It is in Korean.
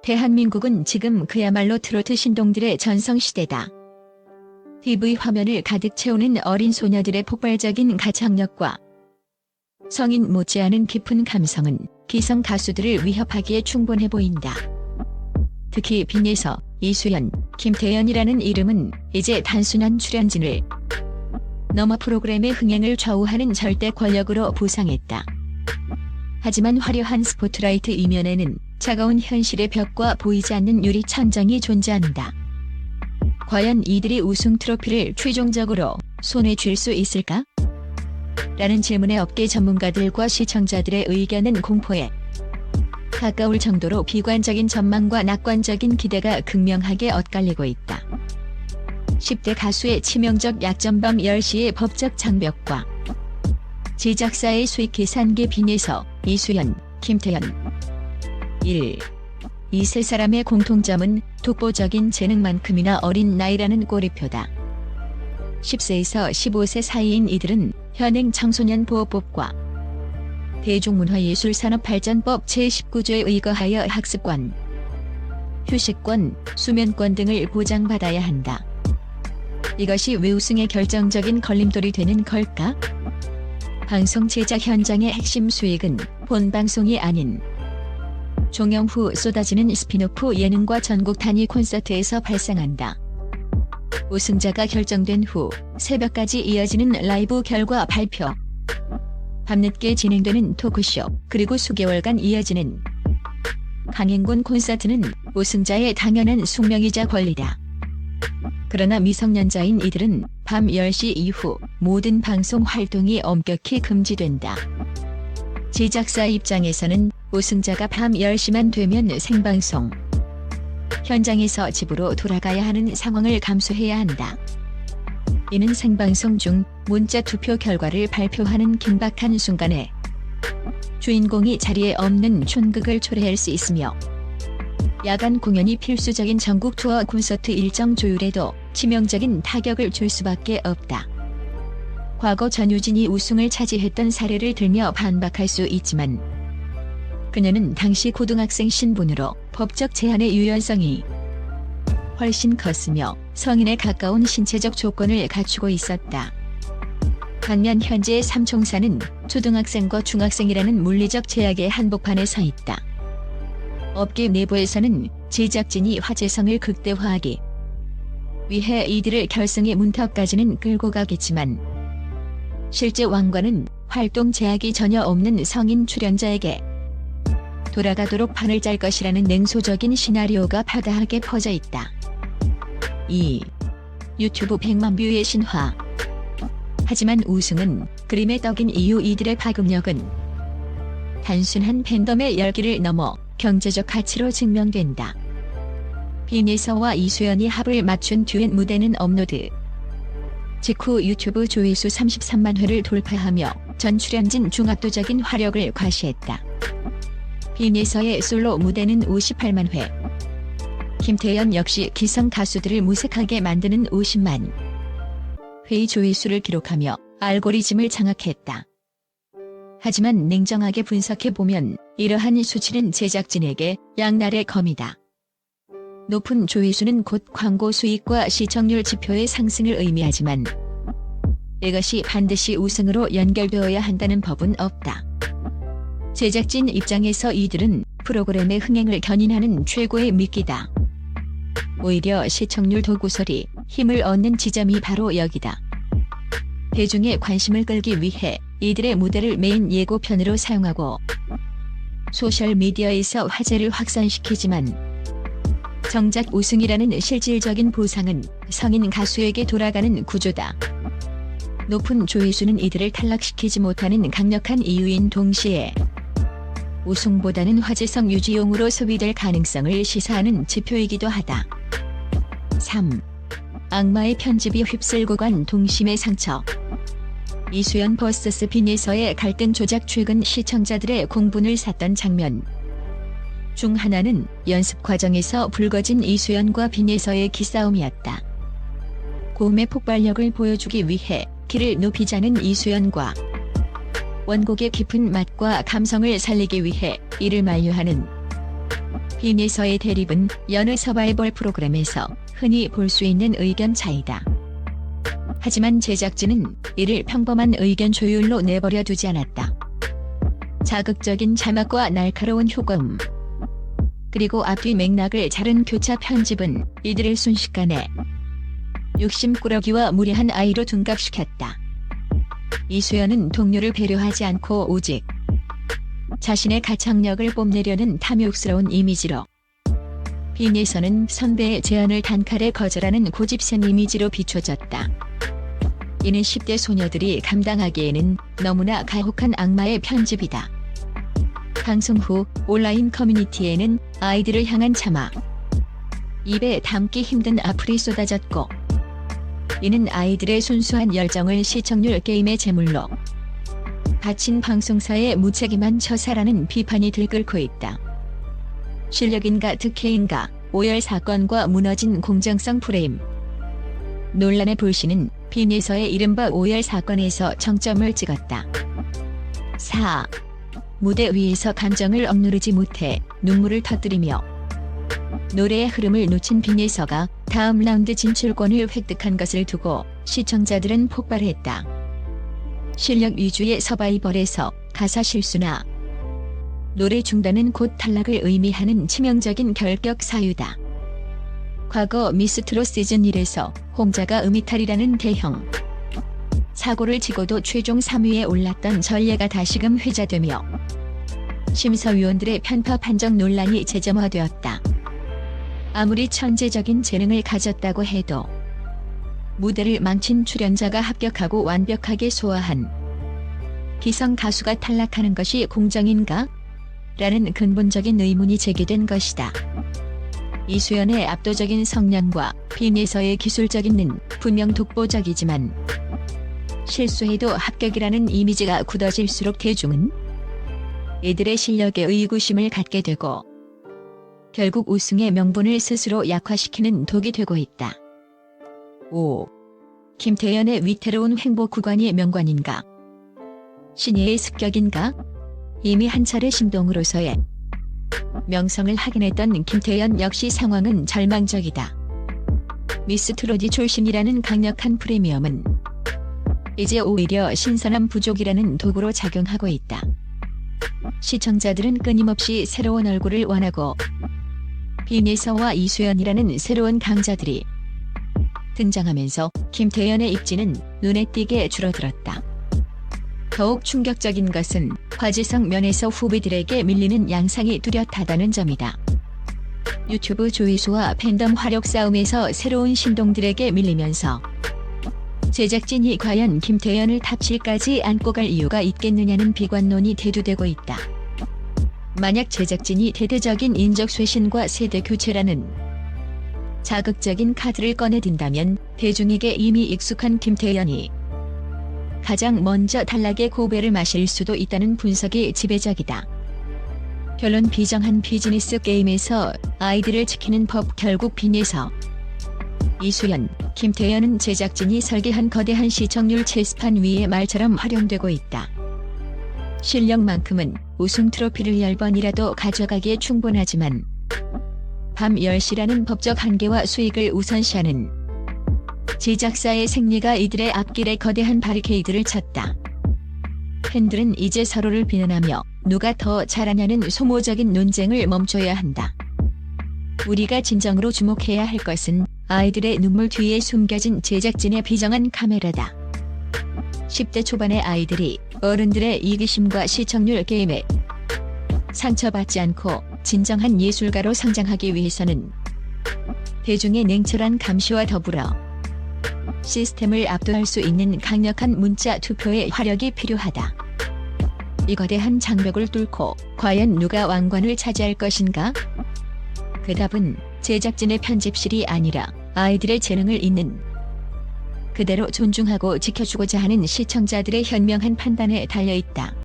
대한민국은 지금 그야말로 트로트 신동들의 전성시대다. TV 화면을 가득 채우는 어린 소녀들의 폭발적인 가창력과 성인 못지않은 깊은 감성은 기성 가수들을 위협하기에 충분해 보인다. 특히 빈예서, 이수연, 김태연이라는 이름은 이제 단순한 출연진을 넘어 프로그램의 흥행을 좌우하는 절대 권력으로 부상했다. 하지만 화려한 스포트라이트 이면에는 차가운 현실의 벽과 보이지 않는 유리 천장이 존재한다. 과연 이들이 우승 트로피를 최종적으로 손에 쥘 수 있을까? 라는 질문에 업계 전문가들과 시청자들의 의견은 공포에 가까울 정도로 비관적인 전망과 낙관적인 기대가 극명하게 엇갈리고 있다. 10대 가수의 치명적 약점 밤 10시의 법적 장벽과 제작사의 수익 계산기 빈예서, 이수연, 김태연 1. 이 세 사람의 공통점은 독보적인 재능만큼이나 어린 나이라는 꼬리표다. 10세에서 15세 사이인 이들은 현행 청소년 보호법과 대중문화예술산업발전법 제19조에 의거하여 학습권, 휴식권, 수면권 등을 보장받아야 한다. 이것이 왜 우승에 결정적인 걸림돌이 되는 걸까? 방송 제작 현장의 핵심 수익은 본방송이 아닌 종영 후 쏟아지는 스피노프 예능과 전국 단위 콘서트에서 발생한다. 우승자가 결정된 후 새벽까지 이어지는 라이브 결과 발표, 밤늦게 진행되는 토크쇼, 그리고 수개월간 이어지는 강행군 콘서트는 우승자의 당연한 숙명이자 권리다. 그러나 미성년자인 이들은 밤 10시 이후 모든 방송 활동이 엄격히 금지된다. 제작사 입장에서는 우승자가 밤 10시만 되면 생방송, 현장에서 집으로 돌아가야 하는 상황을 감수해야 한다. 이는 생방송 중 문자 투표 결과를 발표하는 긴박한 순간에 주인공이 자리에 없는 촌극을 초래할 수 있으며, 야간 공연이 필수적인 전국 투어 콘서트 일정 조율에도 치명적인 타격을 줄 수밖에 없다. 과거 전유진이 우승을 차지했던 사례를 들며 반박할 수 있지만, 그녀는 당시 고등학생 신분으로 법적 제한의 유연성이 훨씬 컸으며 성인에 가까운 신체적 조건을 갖추고 있었다. 반면 현재의 삼총사는 초등학생과 중학생이라는 물리적 제약의 한복판에 서 있다. 업계 내부에서는 제작진이 화제성을 극대화하기 위해 이들을 결승의 문턱까지는 끌고 가겠지만, 실제 왕관은 활동 제약이 전혀 없는 성인 출연자에게 돌아가도록 판을 짤 것이라는 냉소적인 시나리오가 파다하게 퍼져 있다. 2. 유튜브 100만 뷰의 신화. 하지만 우승은 그림의 떡인 이유 이들의 파급력은 단순한 팬덤의 열기를 넘어 경제적 가치로 증명된다. 빈예서와 이수연이 합을 맞춘 듀엣 무대는 업로드 직후 유튜브 조회수 33만 회를 돌파하며 전 출연진 중 압도적인 화력을 과시했다. 빈예서의 솔로 무대는 58만 회, 김태연 역시 기성 가수들을 무색하게 만드는 50만 회의 조회수를 기록하며 알고리즘을 장악했다. 하지만 냉정하게 분석해보면 이러한 수치는 제작진에게 양날의 검이다. 높은 조회수는 곧 광고 수익과 시청률 지표의 상승을 의미하지만, 이것이 반드시 우승으로 연결되어야 한다는 법은 없다. 제작진 입장에서 이들은 프로그램의 흥행을 견인하는 최고의 미끼다. 오히려 시청률 도구설이 힘을 얻는 지점이 바로 여기다. 대중의 관심을 끌기 위해 이들의 무대를 메인 예고편으로 사용하고 소셜미디어에서 화제를 확산시키지만, 정작 우승이라는 실질적인 보상은 성인 가수에게 돌아가는 구조다. 높은 조회수는 이들을 탈락시키지 못하는 강력한 이유인 동시에 우승보다는 화제성 유지용으로 소비될 가능성을 시사하는 지표이기도 하다. 3. 악마의 편집이 휩쓸고 간 동심의 상처. 이수연 vs 빈예서의 갈등 조작. 최근 시청자들의 공분을 샀던 장면 중 하나는 연습 과정에서 불거진 이수연과 빈예서의 기싸움이었다. 고음의 폭발력을 보여주기 위해 키를 높이자는 이수연과 원곡의 깊은 맛과 감성을 살리기 위해 이를 만류하는 빈에서의 대립은 여느 서바이벌 프로그램에서 흔히 볼 수 있는 의견 차이다. 하지만 제작진은 이를 평범한 의견 조율로 내버려 두지 않았다. 자극적인 자막과 날카로운 효과음, 그리고 앞뒤 맥락을 자른 교차 편집은 이들을 순식간에 욕심꾸러기와 무례한 아이로 둔갑시켰다. 이수연은 동료를 배려하지 않고 오직 자신의 가창력을 뽐내려는 탐욕스러운 이미지로, 빈에서는 선배의 제안을 단칼에 거절하는 고집센 이미지로 비춰졌다. 이는 10대 소녀들이 감당하기에는 너무나 가혹한 악마의 편집이다. 방송 후 온라인 커뮤니티에는 아이들을 향한 자막, 입에 담기 힘든 악플이 쏟아졌고, 이는 아이들의 순수한 열정을 시청률 게임의 제물로 바친 방송사의 무책임한 처사라는 비판이 들끓고 있다. 실력인가 득회인가, 오열 사건과 무너진 공정성 프레임. 논란의 불씨는 빈에서의 이른바 오열 사건에서 정점을 찍었다. 4. 무대 위에서 감정을 억누르지 못해 눈물을 터뜨리며 노래의 흐름을 놓친 빈에서가 다음 라운드 진출권을 획득한 것을 두고 시청자들은 폭발했다. 실력 위주의 서바이벌에서 가사 실수나 노래 중단은 곧 탈락을 의미하는 치명적인 결격 사유다. 과거 미스트롯 시즌 1에서 홍자가 음이탈이라는 대형 사고를 치고도 최종 3위에 올랐던 전례가 다시금 회자되며 심사위원들의 편파 판정 논란이 재점화되었다. 아무리 천재적인 재능을 가졌다고 해도 무대를 망친 출연자가 합격하고 완벽하게 소화한 기성 가수가 탈락하는 것이 공정인가? 라는 근본적인 의문이 제기된 것이다. 이수연의 압도적인 성량과 빈에서의 기술적인 는 분명 독보적이지만 실수해도 합격이라는 이미지가 굳어질수록 대중은 이들의 실력에 의구심을 갖게 되고 결국 우승의 명분을 스스로 약화시키는 독이 되고 있다. 5. 김태연의 위태로운 행복 구간이 명관인가? 신예의 습격인가? 이미 한 차례 신동으로서의 명성을 확인했던 김태연 역시 상황은 절망적이다. 미스트롯이 출신이라는 강력한 프리미엄은 이제 오히려 신선함 부족이라는 도구로 작용하고 있다. 시청자들은 끊임없이 새로운 얼굴을 원하고 빈에서와 이수연이라는 새로운 강자들이 등장하면서 김태연의 입지는 눈에 띄게 줄어들었다. 더욱 충격적인 것은 화제성 면에서 후배들에게 밀리는 양상이 뚜렷하다는 점이다. 유튜브 조회수와 팬덤 화력 싸움에서 새로운 신동들에게 밀리면서 제작진이 과연 김태연을 탑7까지 안고 갈 이유가 있겠느냐는 비관론이 대두되고 있다. 만약 제작진이 대대적인 인적 쇄신과 세대 교체라는 자극적인 카드를 꺼내든다면 대중에게 이미 익숙한 김태연이 가장 먼저 탈락의 고배를 마실 수도 있다는 분석이 지배적이다. 결론 비정한 비즈니스 게임에서 아이들을 지키는 법. 결국 빈에서 이수연, 김태연은 제작진이 설계한 거대한 시청률 체스판 위의 말처럼 활용되고 있다. 실력만큼은 우승 트로피를 10번이라도 가져가기에 충분하지만 밤 10시라는 법적 한계와 수익을 우선시하는 제작사의 생리가 이들의 앞길에 거대한 바리케이드를 쳤다. 팬들은 이제 서로를 비난하며 누가 더 잘하냐는 소모적인 논쟁을 멈춰야 한다. 우리가 진정으로 주목해야 할 것은 아이들의 눈물 뒤에 숨겨진 제작진의 비정한 카메라다. 10대 초반의 아이들이 어른들의 이기심과 시청률 게임에 상처받지 않고 진정한 예술가로 성장하기 위해서는 대중의 냉철한 감시와 더불어 시스템을 압도할 수 있는 강력한 문자 투표의 화력이 필요하다. 이 거대한 장벽을 뚫고 과연 누가 왕관을 차지할 것인가? 그 답은 제작진의 편집실이 아니라 아이들의 재능을 있는 그대로 존중하고 지켜주고자 하는 시청자들의 현명한 판단에 달려있다.